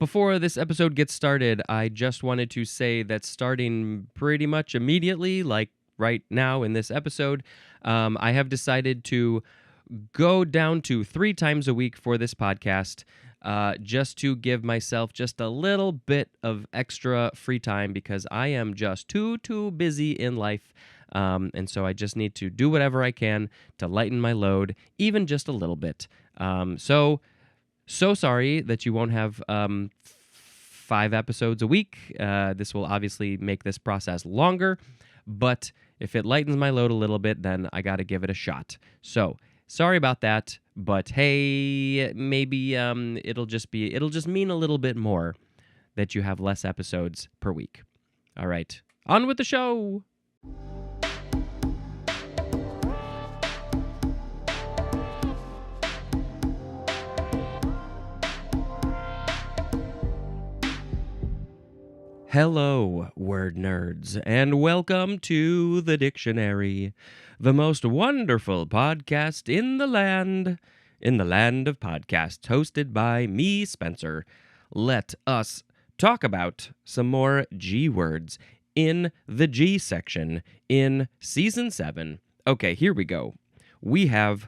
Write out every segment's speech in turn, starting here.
Before this episode gets started, I just wanted to say that starting pretty much immediately, like right now in this episode, I have decided to go down to 3 times a week for this podcast, just to give myself just a little bit of extra free time because I am just too busy in life. And so I just need to do whatever I can to lighten my load, even just a little bit. So sorry that you won't have 5 episodes a week. This will obviously make this process longer, but if it lightens my load a little bit, then I got to give it a shot. So sorry about that, but hey, maybe it'll just mean a little bit more that you have less episodes per week. All right, on with the show. Hello, word nerds, and welcome to the Dictionary, the most wonderful podcast in the land of podcasts, hosted by me, Spencer. Let us talk about some more G words in the G section in Season 7. Okay, here we go.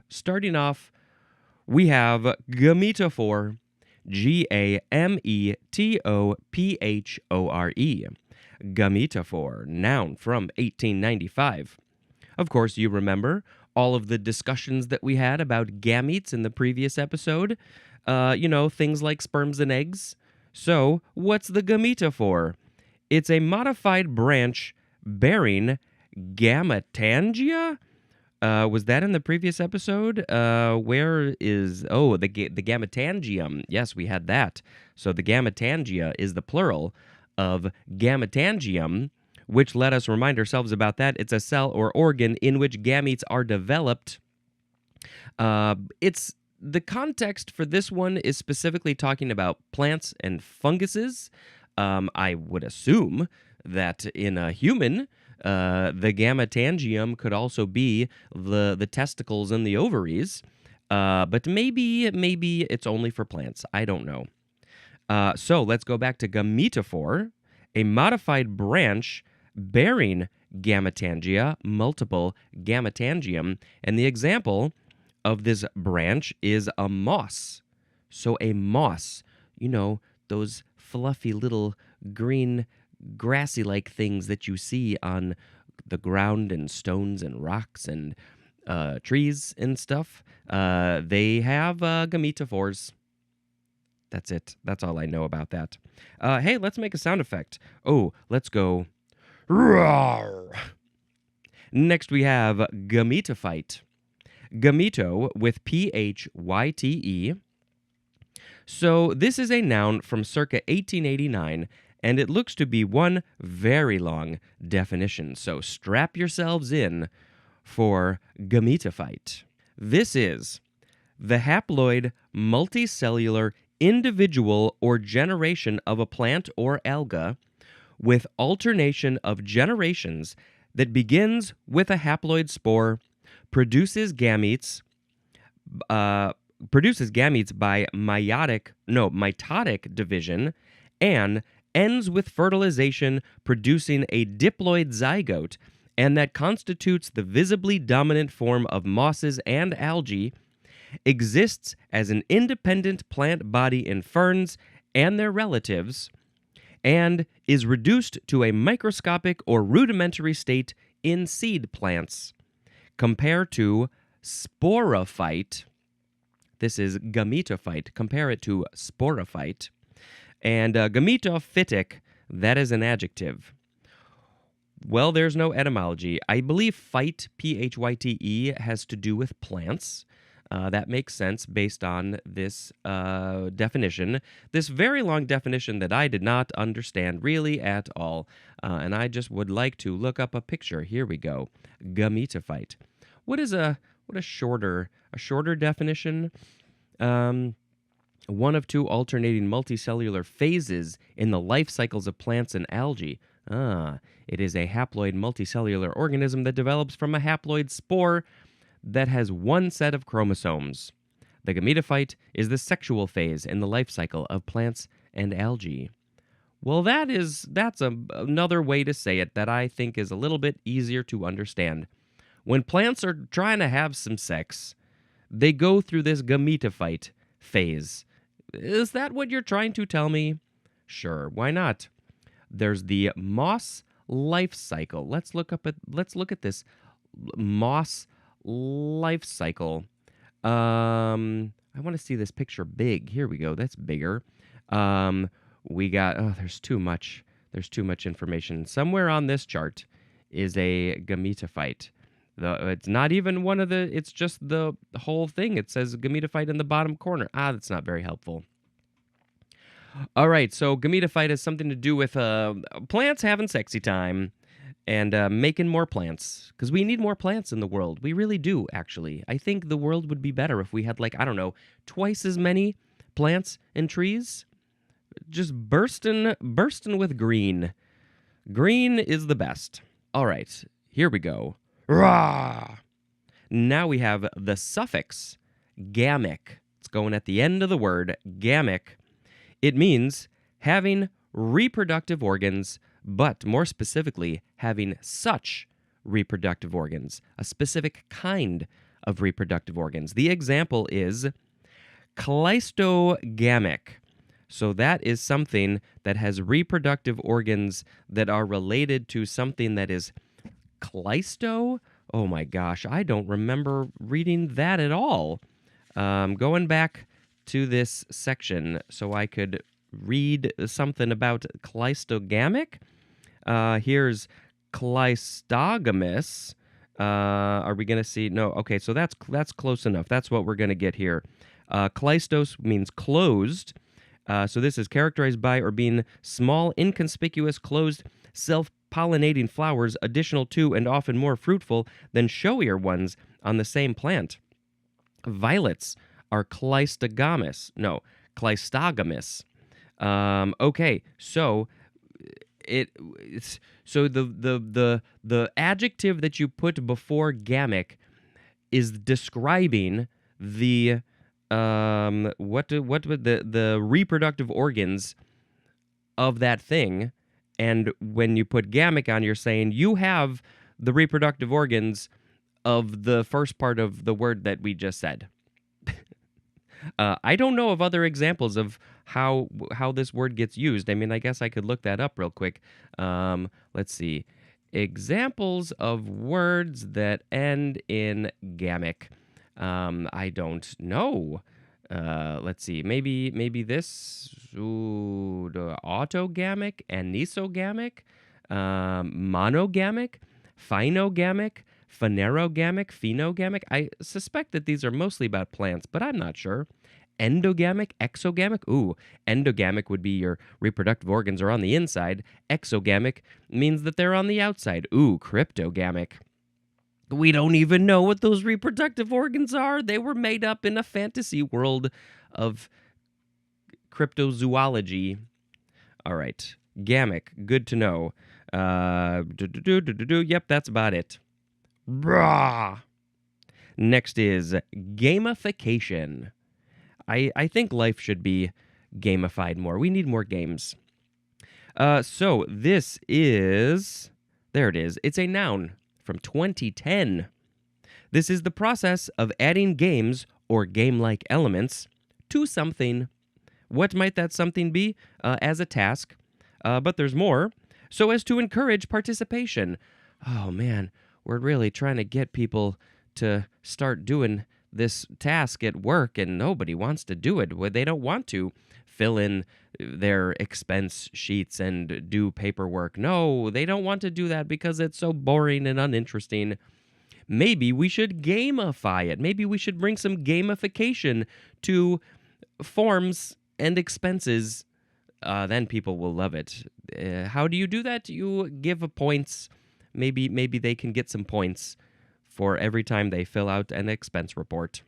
Starting off, we have gametophore. Gametophore. Gametophore, noun from 1895. Of course, you remember all of the discussions that we had about gametes in the previous episode. Things like sperms and eggs. So, what's the gametophore? It's a modified branch bearing gametangia? Was that in the previous episode? The gametangium. Yes, we had that. So the gametangia is the plural of gametangium, which let us remind ourselves about that. It's a cell or organ in which gametes are developed. The context for this one is specifically talking about plants and funguses. I would assume that in a human, the gametangium could also be the testicles and the ovaries, but maybe it's only for plants. I don't know. So let's go back to gametophore, a modified branch bearing gametangia, multiple gametangium, and the example of this branch is a moss. So a moss, those fluffy little green grassy-like things that you see on the ground and stones and rocks and trees and stuff. They have gametophores. That's it. That's all I know about that. Hey, let's make a sound effect. Oh, let's go. Roar. Next we have gametophyte. Gameto with P-H-Y-T-E. So this is a noun from circa 1889, and it looks to be one very long definition. So strap yourselves in for gametophyte. This is the haploid multicellular individual or generation of a plant or alga with alternation of generations that begins with a haploid spore, produces gametes by mitotic division, and ends with fertilization producing a diploid zygote, and that constitutes the visibly dominant form of mosses and algae, exists as an independent plant body in ferns and their relatives, and is reduced to a microscopic or rudimentary state in seed plants. Compare to sporophyte. This is gametophyte. Compare it to sporophyte. And gametophytic, that is an adjective. Well, there's no etymology. I believe phyte, P-H-Y-T-E, has to do with plants. That makes sense based on this definition. This very long definition that I did not understand really at all. And I just would like to look up a picture. Here we go. Gametophyte. What is a shorter definition? One of two alternating multicellular phases in the life cycles of plants and algae. It is a haploid multicellular organism that develops from a haploid spore that has one set of chromosomes. The gametophyte is the sexual phase in the life cycle of plants and algae. Well, that's another way to say it that I think is a little bit easier to understand. When plants are trying to have some sex, they go through this gametophyte phase. Is that what you're trying to tell me? Sure, why not? There's the moss life cycle. Let's look at this moss life cycle. I want to see this picture big. Here we go. That's bigger. We got there's too much. There's too much information. Somewhere on this chart is a gametophyte. It's not even one of the. It's just the whole thing. It says gametophyte in the bottom corner. That's not very helpful. All right, so gametophyte has something to do with plants having sexy time and making more plants, because we need more plants in the world. We really do, actually. I think the world would be better if we had, like, I don't know, twice as many plants and trees just bursting with green. Green is the best. All right, here we go. Rah! Now we have the suffix gamic. It's going at the end of the word, gamic. It means having reproductive organs, but more specifically, having such reproductive organs, a specific kind of reproductive organs. The example is cleistogamic. So that is something that has reproductive organs that are related to something that is cleisto. Oh my gosh, I don't remember reading that at all. Going back to this section so I could read something about cleistogamic. Here's cleistogamous. Are we going to see? No. Okay, so that's close enough. That's what we're going to get here. Kleistos means closed. So this is characterized by or being small, inconspicuous, closed, self-pollinating flowers, additional to and often more fruitful than showier ones on the same plant. Violets are cleistogamous. No, cleistogamous. Okay, so the adjective that you put before gamic is describing the the reproductive organs of that thing, and when you put gamic on, you're saying you have the reproductive organs of the first part of the word that we just said. I don't know of other examples of how this word gets used. I mean, I guess I could look that up real quick. Let's see. Examples of words that end in gamic. I don't know. Let's see. Maybe this. The autogamic, anisogamic, monogamic, phinogamic, phanerogamic, phenogamic. I suspect that these are mostly about plants, but I'm not sure. Endogamic, exogamic. Ooh, endogamic would be your reproductive organs are on the inside. Exogamic means that they're on the outside. Ooh, cryptogamic. We don't even know what those reproductive organs are. They were made up in a fantasy world of cryptozoology. All right, gamic, good to know. Yep, that's about it. Brah. Next is gamification. I think life should be gamified more. We need more games. So this is... There it is. It's a noun from 2010. This is the process of adding games or game-like elements to something. What might that something be? As a task. But there's more. So as to encourage participation. Oh, man. We're really trying to get people to start doing this task at work, and nobody wants to do it. They don't want to fill in their expense sheets and do paperwork. No, they don't want to do that because it's so boring and uninteresting. Maybe we should gamify it. Maybe we should bring some gamification to forms and expenses. Then people will love it. How do you do that? You give points. Maybe they can get some points for every time they fill out an expense report.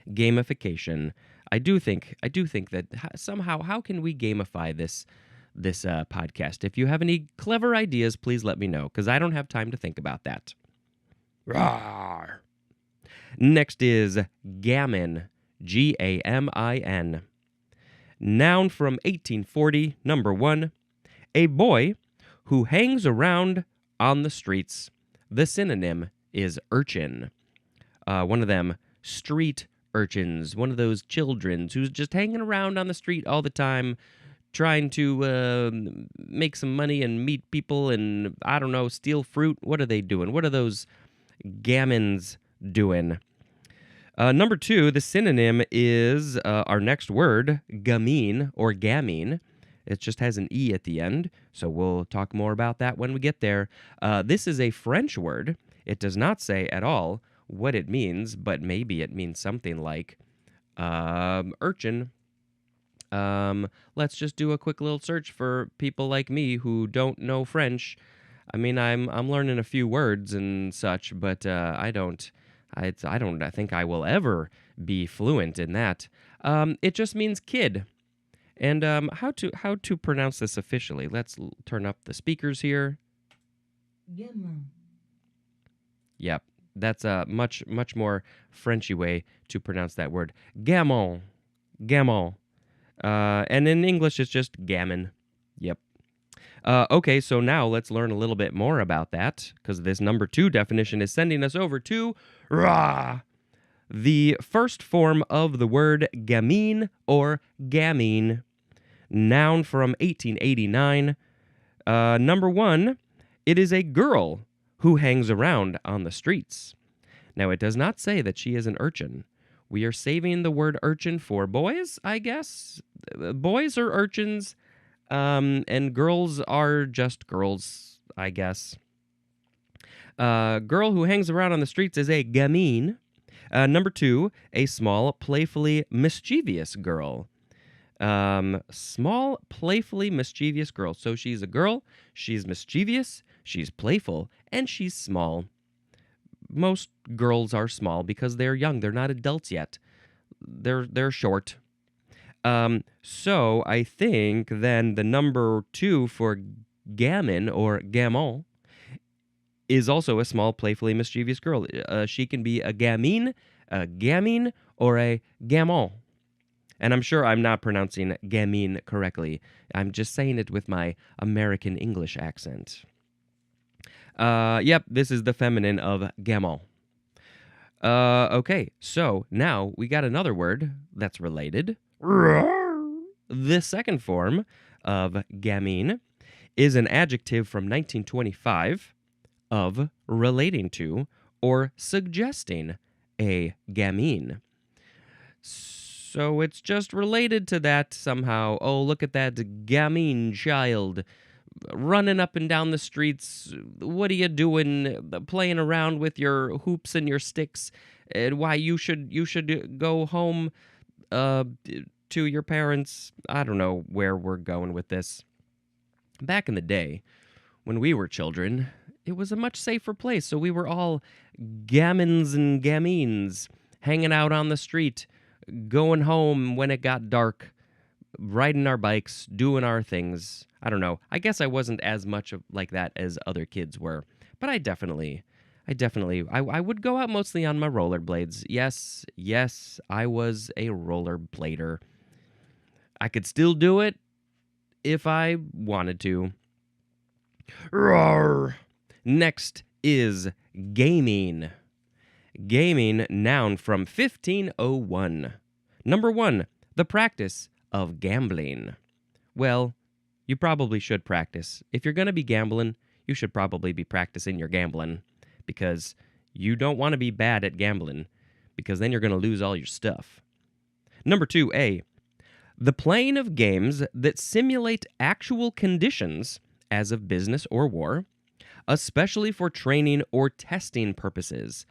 Gamification. I do think that somehow, how can we gamify this podcast? If you have any clever ideas, please let me know, because I don't have time to think about that. Rawr. Next is gammon. Gamin. Noun from 1840, number 1. A boy who hangs around on the streets. The synonym is urchin. One of them street urchins, one of those children who's just hanging around on the street all the time, trying to make some money and meet people and, I don't know, steal fruit. What are they doing? What are those gammons doing? Number 2, the synonym is our next word, gamine or gamine. It just has an E at the end, so we'll talk more about that when we get there. This is a French word. It does not say at all what it means, but maybe it means something like urchin. Let's just do a quick little search for people like me who don't know French. I mean, I'm learning a few words and such, but I don't think I will ever be fluent in that. It just means kid. And how to pronounce this officially? Let's turn up the speakers here. Gamin. Yep, that's a much more Frenchy way to pronounce that word. Gamin, gamin. And in English, it's just gammon. Yep. Okay, so now let's learn a little bit more about that, because this number 2 definition is sending us over to rah, the first form of the word gamine or gamine. Noun from 1889. Number 1, it is a girl who hangs around on the streets. Now, it does not say that she is an urchin. We are saving the word urchin for boys, I guess. Boys are urchins, and girls are just girls, I guess. Girl who hangs around on the streets is a gamine. Number 2, a small, playfully mischievous girl. Small, playfully mischievous girl. So she's a girl, she's mischievous, she's playful, and she's small. Most girls are small because they're young. They're not adults yet. They're short. So I think then the number 2 for gammon or gamin is also a small, playfully mischievous girl. She can be a gamine, or a gamin. And I'm sure I'm not pronouncing gamine correctly. I'm just saying it with my American English accent. Yep, this is the feminine of gamin. Okay, so now we got another word that's related. The second form of gamine is an adjective from 1925 of relating to or suggesting a gamine. So it's just related to that somehow. Oh, look at that gamine child running up and down the streets. What are you doing? Playing around with your hoops and your sticks. And why you should go home to your parents. I don't know where we're going with this. Back in the day, when we were children, it was a much safer place. So we were all gammons and gamines hanging out on the street, going home when it got dark, riding our bikes, doing our things. I don't know. I guess I wasn't as much like that as other kids were, but I would go out mostly on my rollerblades. Yes, I was a rollerblader. I could still do it if I wanted to. Roar. Next is gaming. Gaming, noun from 1501. Number 1, the practice of gambling. Well, you probably should practice. If you're going to be gambling, you should probably be practicing your gambling, because you don't want to be bad at gambling, because then you're going to lose all your stuff. Number 2A, the playing of games that simulate actual conditions as of business or war, especially for training or testing purposes.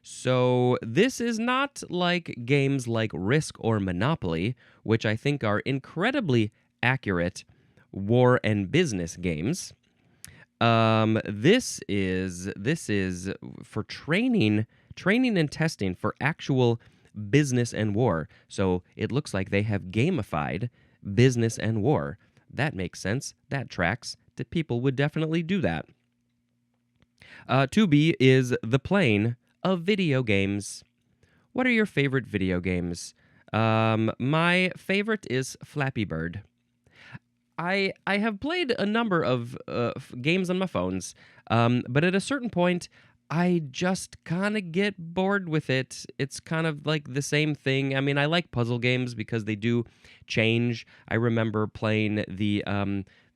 So this is not like games like Risk or Monopoly, which I think are incredibly accurate war and business games. This is for training and testing for actual business and war. So it looks like they have gamified business and war. That makes sense. That tracks. That people would definitely do that. 2B is the playing of video games. What are your favorite video games? My favorite is Flappy Bird. I have played a number of games on my phones, but at a certain point, I just kind of get bored with it. It's kind of like the same thing. I mean, I like puzzle games because they do change. I remember playing the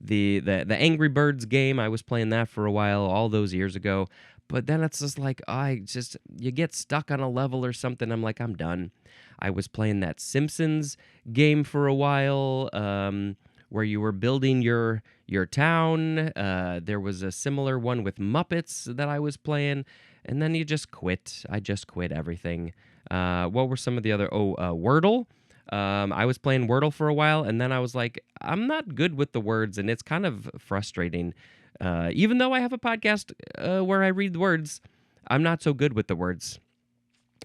Angry Birds game. I was playing that for a while all those years ago. But then it's just like you get stuck on a level or something. I'm like, I'm done. I was playing that Simpsons game for a while. Where you were building your town. There was a similar one with Muppets that I was playing, and then you just quit. I just quit everything. What were some of the other? Wordle. I was playing Wordle for a while, and then I was like, I'm not good with the words, and it's kind of frustrating. Even though I have a podcast where I read the words, I'm not so good with the words.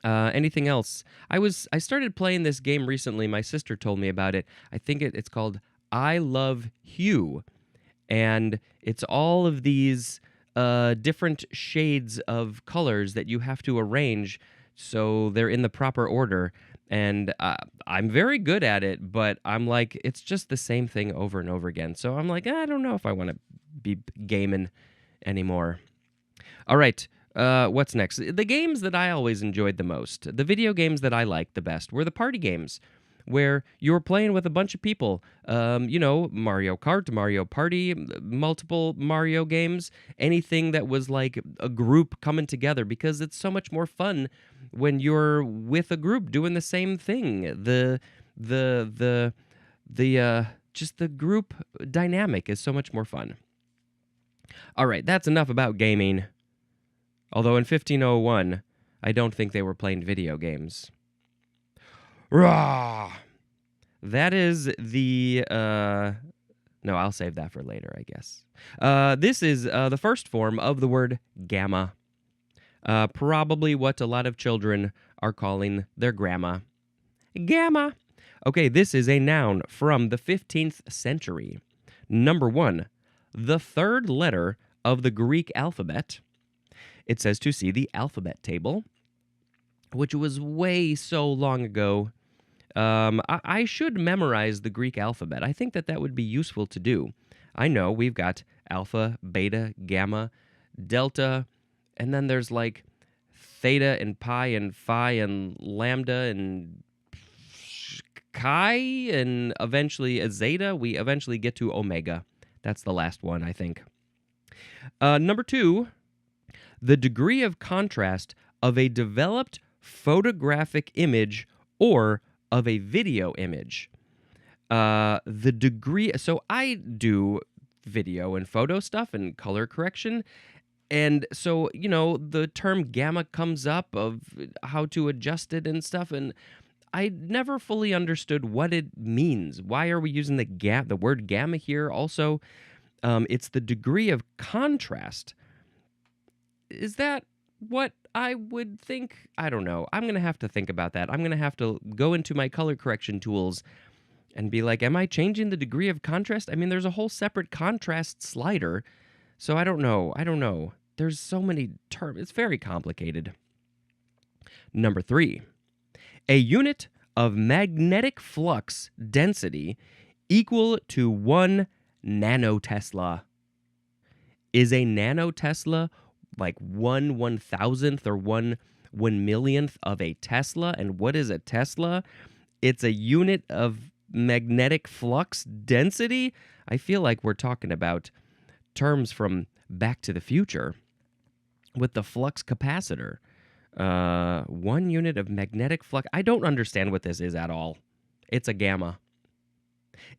Anything else? I started playing this game recently. My sister told me about it. I think it's called I Love Hue, and it's all of these different shades of colors that you have to arrange so they're in the proper order. And I'm very good at it, but I'm like, it's just the same thing over and over again. So I'm like, I don't know if I want to be gaming anymore. All right. What's next? The games that I always enjoyed the most, the video games that I liked the best, were the party games where you were playing with a bunch of people. Mario Kart, Mario Party, multiple Mario games, anything that was like a group coming together, because it's so much more fun when you're with a group doing the same thing. Just the group dynamic is so much more fun. All right, that's enough about gaming. Although in 1501, I don't think they were playing video games. Rah! That is the. No, I'll save that for later, I guess. This is the first form of the word gamma. Probably what a lot of children are calling their grandma. Gamma. Okay, this is a noun from the 15th century. Number 1, the third letter of the Greek alphabet. It says to see the alphabet table, which was way so long ago. I should memorize the Greek alphabet. I think that would be useful to do. I know we've got alpha, beta, gamma, delta, and then there's like theta and pi and phi and lambda and chi and eventually a zeta. We eventually get to omega. That's the last one, I think. Number 2, the degree of contrast of a developed photographic image or of a video image. The degree... So I do video and photo stuff and color correction. And so, the term gamma comes up of how to adjust it and stuff. And I never fully understood what it means. Why are we using the word gamma here? Also, it's the degree of contrast. Is that what I would think? I don't know. I'm going to have to think about that. I'm going to have to go into my color correction tools and be like, am I changing the degree of contrast? I mean, there's a whole separate contrast slider. So I don't know. There's so many terms. It's very complicated. Number 3, a unit of magnetic flux density equal to 1 nanotesla. Is a nanotesla like 1/1000th or 1/1,000,000th of a Tesla? And what is a Tesla? It's a unit of magnetic flux density. I feel like we're talking about terms from Back to the Future with the flux capacitor. 1 unit of magnetic flux. I don't understand what this is at all. It's a gamma.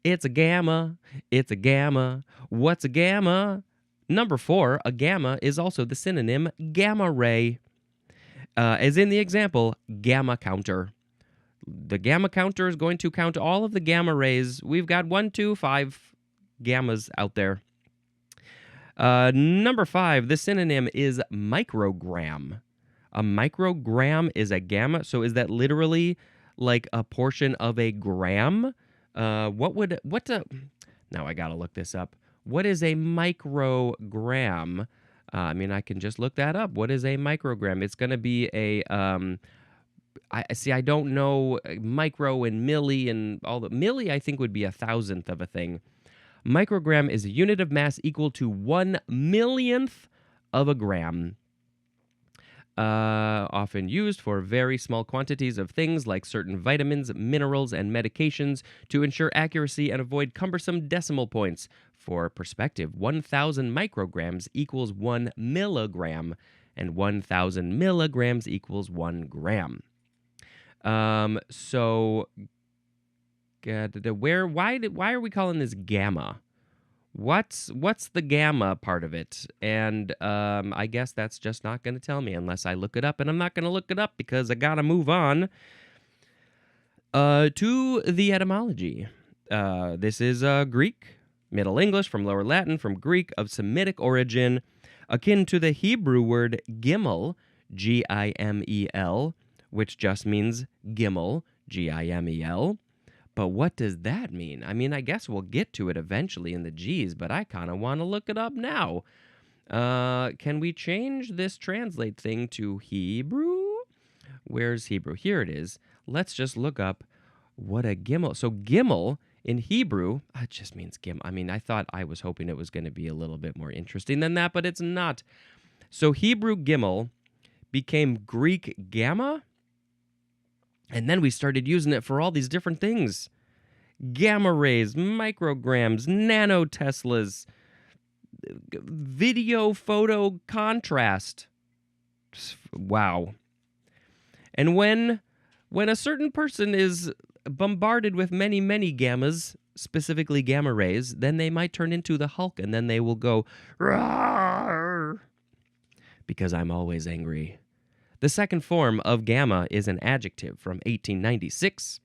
It's a gamma. It's a gamma. What's a gamma? Number 4, a gamma is also the synonym gamma ray. As in the example, gamma counter. The gamma counter is going to count all of the gamma rays. We've got 1, 2, 5 gammas out there. Number 5, the synonym is microgram. A microgram is a gamma. So is that literally like a portion of a gram? Now I gotta look this up. What is a microgram? I can just look that up. What is a microgram? It's going to be I see. I don't know micro and milli and all the milli. I think would be a thousandth of a thing. Microgram is a unit of mass equal to 1 millionth of a gram. Often used for very small quantities of things like certain vitamins, minerals, and medications to ensure accuracy and avoid cumbersome decimal points. For perspective, 1,000 micrograms equals 1 milligram, and 1,000 milligrams equals 1 gram. So, why are we calling this gamma? What's the gamma part of it? And I guess that's just not going to tell me unless I look it up, and I'm not going to look it up because I got to move on to the etymology. This is Greek, Middle English from Lower Latin, from Greek of Semitic origin, akin to the Hebrew word gimel, Gimel, which just means gimel, Gimel. But what does that mean? I mean, I guess we'll get to it eventually in the G's, but I kind of want to look it up now. Can we change this translate thing to Hebrew? Where's Hebrew? Here it is. Let's just look up what a gimel. So gimel in Hebrew, it just means gimel. I mean, I was hoping it was going to be a little bit more interesting than that, but it's not. So Hebrew gimel became Greek gamma, and then we started using it for all these different things. Gamma rays, micrograms, nanoteslas, video photo contrast. Wow. And when a certain person is bombarded with many, many gammas, specifically gamma rays, then they might turn into the Hulk, and then they will go, "Rawr," because I'm always angry. The second form of gamma is an adjective from 1896.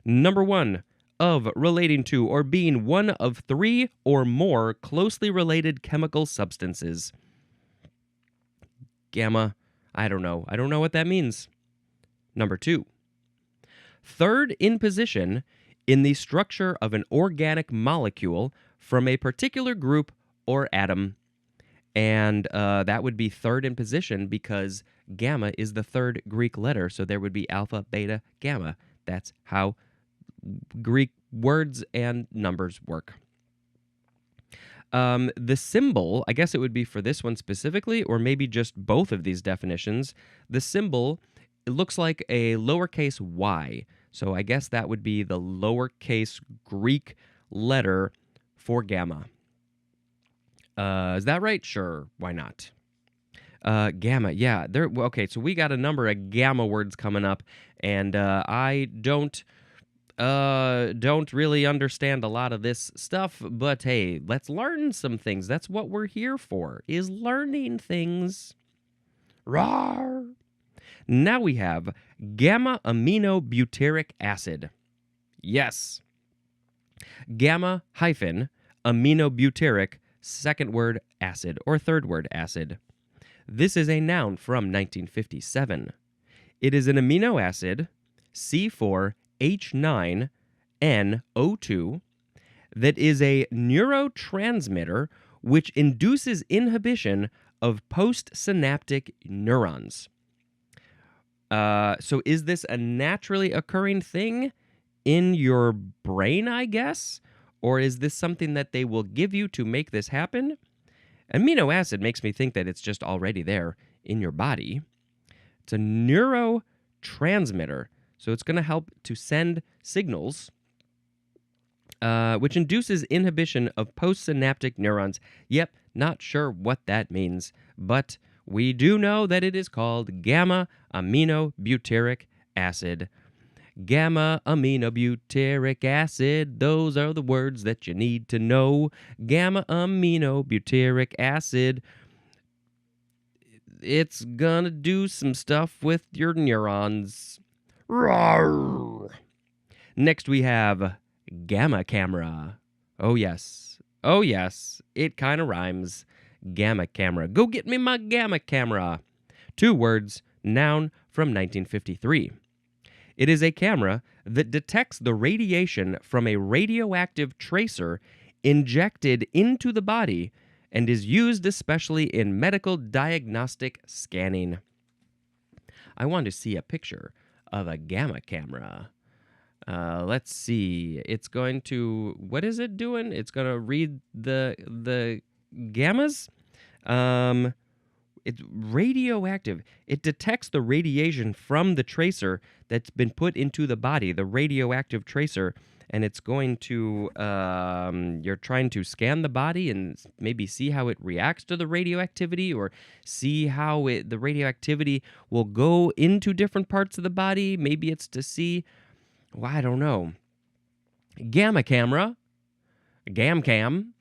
Number 1, of, relating to, or being one of 3 or more closely related chemical substances. Gamma, I don't know. I don't know what that means. Number 2, third in position in the structure of an organic molecule from a particular group or atom. And that would be third in position because gamma is the third Greek letter, so there would be alpha, beta, gamma. That's how Greek words and numbers work. The symbol, I guess it would be for this one specifically, or maybe just both of these definitions. The symbol, it looks like a lowercase y, so I guess that would be the lowercase Greek letter for gamma. Is that right? Sure, why not? Gamma, yeah. Okay, so we got a number of gamma words coming up, and I don't really understand a lot of this stuff, but hey, let's learn some things. That's what we're here for, is learning things. Rawr! Now we have gamma-aminobutyric acid. Yes. Gamma-aminobutyric, second word acid, or third word acid. This is a noun from 1957. It is an amino acid, C4H9NO2, that is a neurotransmitter which induces inhibition of postsynaptic neurons. So is this a naturally occurring thing in your brain, I guess? Or is this something that they will give you to make this happen? Amino acid makes me think that it's just already there in your body. It's a neurotransmitter, so it's going to help to send signals, which induces inhibition of postsynaptic neurons. Yep, not sure what that means, but we do know that it is called gamma-aminobutyric acid. Gamma-aminobutyric acid, those are the words that you need to know. Gamma-aminobutyric acid, it's gonna do some stuff with your neurons. Rawr. Next we have gamma camera. Oh yes, it kind of rhymes. Gamma camera, go get me my gamma camera. 2 words, noun from 1953. It is a camera that detects the radiation from a radioactive tracer injected into the body and is used especially in medical diagnostic scanning. I want to see a picture of a gamma camera? Let's see. It's going to, what is it doing? It's going to read the gammas. Um, it's radioactive. It detects the radiation from the tracer that's been put into the body, the radioactive tracer, and it's going to, you're trying to scan the body and maybe see how it reacts to the radioactivity, or see how the radioactivity will go into different parts of the body. Maybe it's to see, well, I don't know. Gamma camera, GamCam,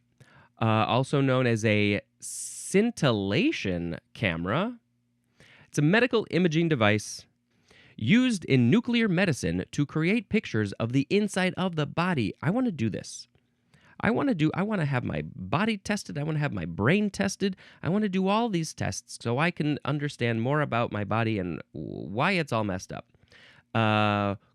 also known as a scintillation camera. It's a medical imaging device used in nuclear medicine to create pictures of the inside of the body. I want to do this. I want to have my body tested. I want to have my brain tested. I want to do all these tests so I can understand more about my body and why it's all messed up.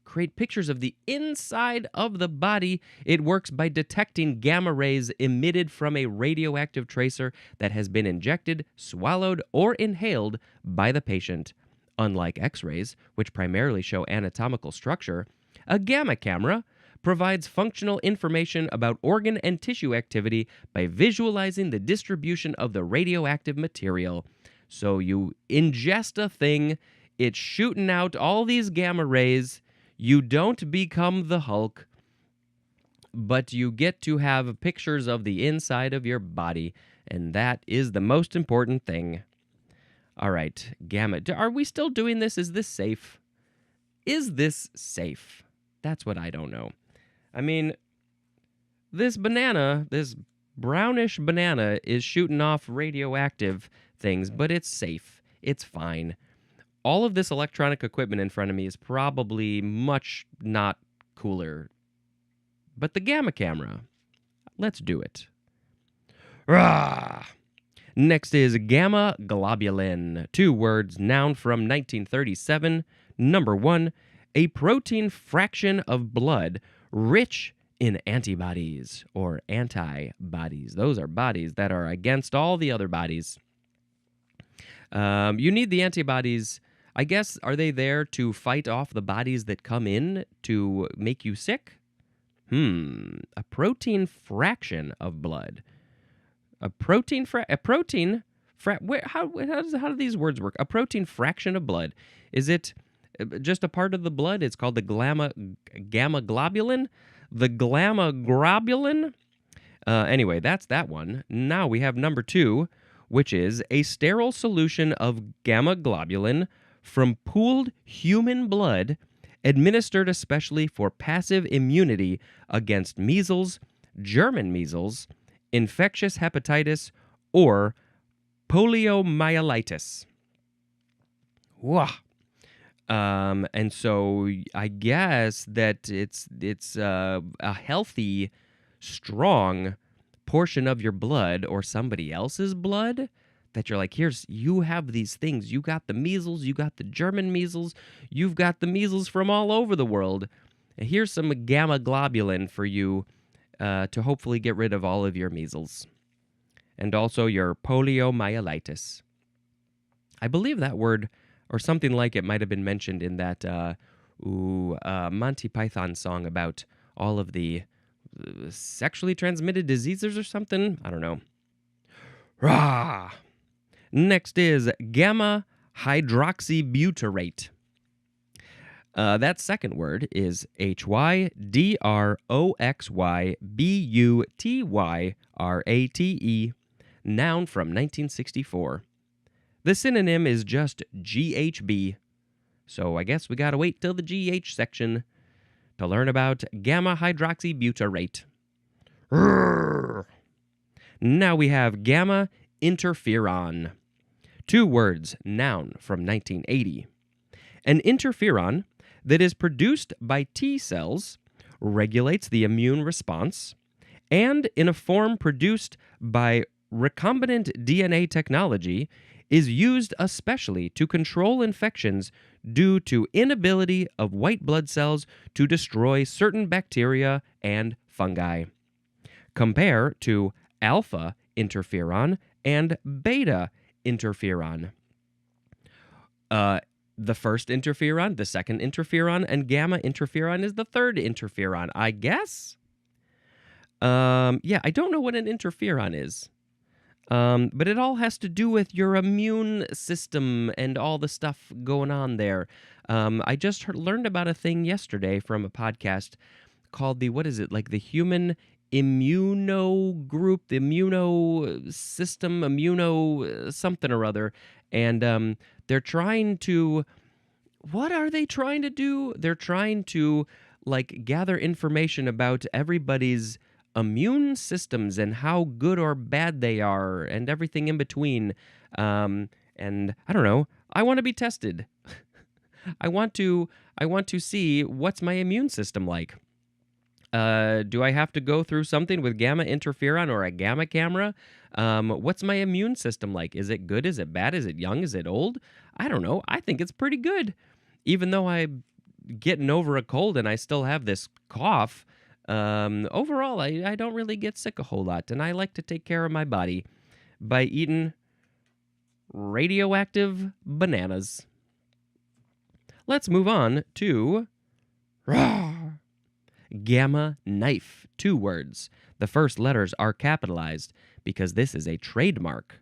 Create pictures of the inside of the body. It works by detecting gamma rays emitted from a radioactive tracer that has been injected, swallowed, or inhaled by the patient. Unlike X-rays, which primarily show anatomical structure, a gamma camera provides functional information about organ and tissue activity by visualizing the distribution of the radioactive material. So you ingest a thing, it's shooting out all these gamma rays. You don't become the Hulk, but you get to have pictures of the inside of your body, and that is the most important thing. All right, gamma. Are we still doing this? Is this safe? Is this safe? That's what I don't know. I mean, this banana, this brownish banana, is shooting off radioactive things, but it's safe. It's fine. All of this electronic equipment in front of me is probably much not cooler. But the gamma camera, let's do it. Rah! Next is gamma globulin. 2 words, noun from 1937. Number 1, a protein fraction of blood rich in antibodies or antibodies. Those are bodies that are against all the other bodies. You need the antibodies. I guess, are they there to fight off the bodies that come in to make you sick? A protein fraction of blood. How do these words work? A protein fraction of blood. Is it just a part of the blood? It's called the gamma globulin? The gamma globulin? Anyway, that's that one. Now we have number 2, which is a sterile solution of gamma globulin from pooled human blood administered especially for passive immunity against measles, German measles, infectious hepatitis, or poliomyelitis. Whoa. And so I guess that it's a healthy, strong portion of your blood or somebody else's blood that you're like, you have these things. You got the measles, you got the German measles, you've got the measles from all over the world. And here's some gamma globulin for you to hopefully get rid of all of your measles. And also your poliomyelitis. I believe that word, or something like it, might have been mentioned in that Monty Python song about all of the sexually transmitted diseases or something. I don't know. Rah! Next is gamma hydroxybutyrate. That second word is hydroxybutyrate, noun from 1964. The synonym is just GHB. So I guess we gotta wait till the GH section to learn about gamma hydroxybutyrate. Now we have gamma interferon. 2 words, noun from 1980. An interferon that is produced by T cells, regulates the immune response, and in a form produced by recombinant DNA technology, is used especially to control infections due to inability of white blood cells to destroy certain bacteria and fungi. Compare to alpha interferon and beta interferon. the first interferon, the second interferon, and gamma interferon is the third interferon, I guess. Yeah, I don't know what an interferon is. But it all has to do with your immune system and all the stuff going on there. I just learned about a thing yesterday from a podcast called what is it, like the human immuno group, the immuno system, immuno something or other. And they're trying to, what are they trying to do? They're trying to like gather information about everybody's immune systems and how good or bad they are and everything in between. And I don't know. I want to be tested. I want to see what's my immune system like. Do I have to go through something with gamma interferon or a gamma camera? What's my immune system like? Is it good? Is it bad? Is it young? Is it old? I don't know. I think it's pretty good. Even though I'm getting over a cold and I still have this cough, overall, I don't really get sick a whole lot. And I like to take care of my body by eating radioactive bananas. Let's move on to gamma knife. 2 words. The first letters are capitalized because this is a trademark.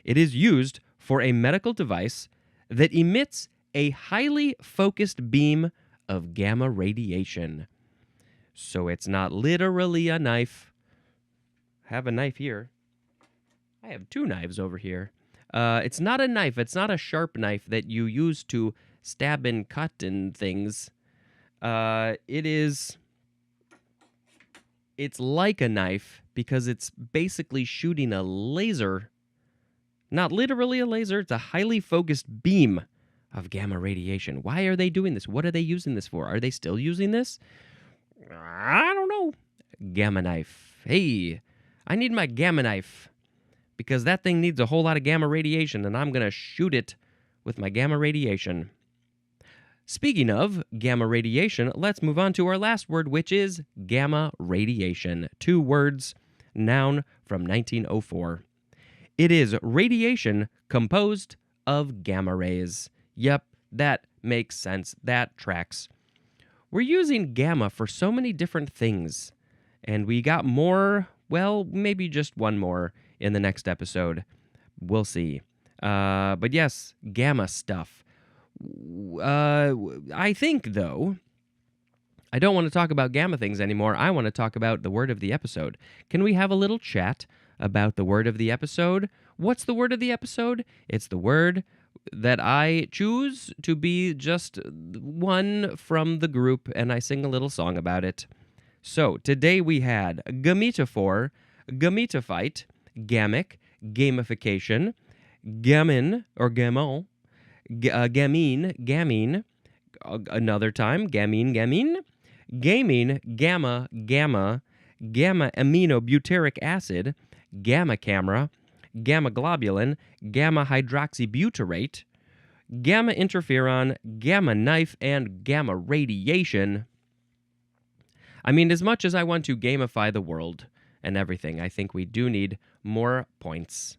It is used for a medical device that emits a highly focused beam of gamma radiation. So it's not literally a knife. I have a knife here. I have 2 knives over here. It's not a knife. It's not a sharp knife that you use to stab and cut and things. It's like a knife because it's basically shooting a laser. Not literally a laser. It's a highly focused beam of gamma radiation. Why are they doing this? What are they using this for? Are they still using this? I don't know. Gamma knife. Hey, I need my gamma knife because that thing needs a whole lot of gamma radiation and I'm going to shoot it with my gamma radiation. Speaking of gamma radiation, let's move on to our last word, which is gamma radiation. 2 words, noun from 1904. It is radiation composed of gamma rays. Yep, that makes sense. That tracks. We're using gamma for so many different things, and we got more, well, maybe just one more in the next episode. We'll see. But yes, gamma stuff. I think, though, I don't want to talk about gamma things anymore. I want to talk about the word of the episode. Can we have a little chat about the word of the episode? What's the word of the episode? It's the word that I choose to be just one from the group, and I sing a little song about it. So, today we had gametophore, gametophyte, gamic, gamification, gamin, or gamon, gamine, another time, gamine, gaming, gamma, gamma aminobutyric acid, gamma camera, gamma globulin, gamma hydroxybutyrate, gamma interferon, gamma knife, and gamma radiation. I mean, as much as I want to gamify the world and everything, I think we do need more points.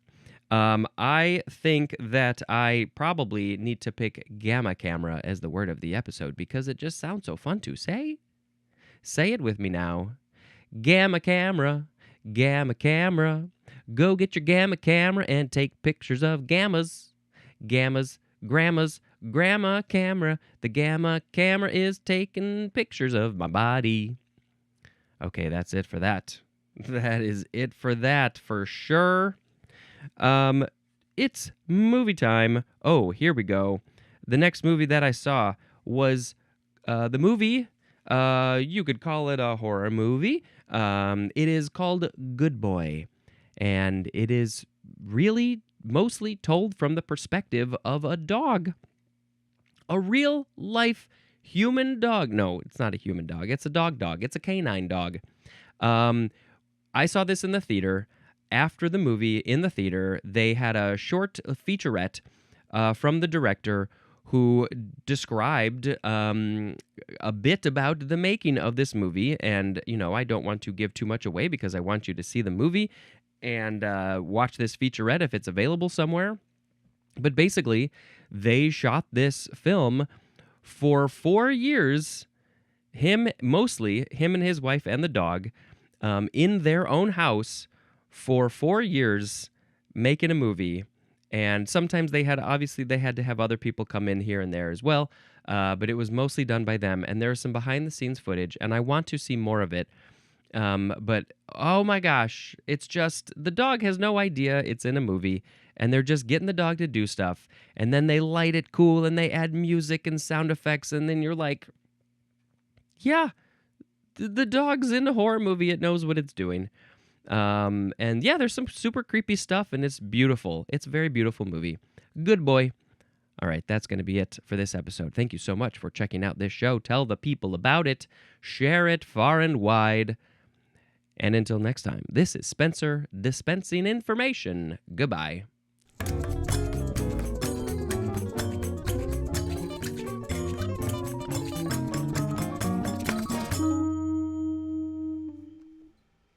I think that I probably need to pick gamma camera as the word of the episode because it just sounds so fun to say. Say it with me now. Gamma camera, go get your gamma camera and take pictures of gammas. Gammas, grandmas, grandma camera. The gamma camera is taking pictures of my body. Okay, that's it for that. That is it for that for sure. It's movie time. Oh, here we go. The next movie that I saw was the movie, you could call it a horror movie. It is called Good Boy, and it is really mostly told from the perspective of a dog. A real life human dog. No, it's not a human dog. It's a dog. It's a canine dog. I saw this in the theater. After the movie in the theater, they had a short featurette from the director who described a bit about the making of this movie. And, you know, I don't want to give too much away because I want you to see the movie and watch this featurette if it's available somewhere. But basically, They shot this film for 4 years, mostly him and his wife and the dog, in their own house for 4 years, making a movie. And sometimes they had to have other people come in here and there as well, but it was mostly done by them. And there's some behind the scenes footage, and I want to see more of it. But oh my gosh, it's just the dog has no idea it's in a movie, and they're just getting the dog to do stuff, and then they light it cool and they add music and sound effects, and then you're like, yeah, the dog's in a horror movie. It knows what it's doing. And yeah, there's some super creepy stuff, and it's beautiful. It's a very beautiful movie. Good boy. All right, that's going to be it for this episode. Thank you so much for checking out this show. Tell the people about it. Share it far and wide. And until next time, this is Spencer dispensing information. Goodbye.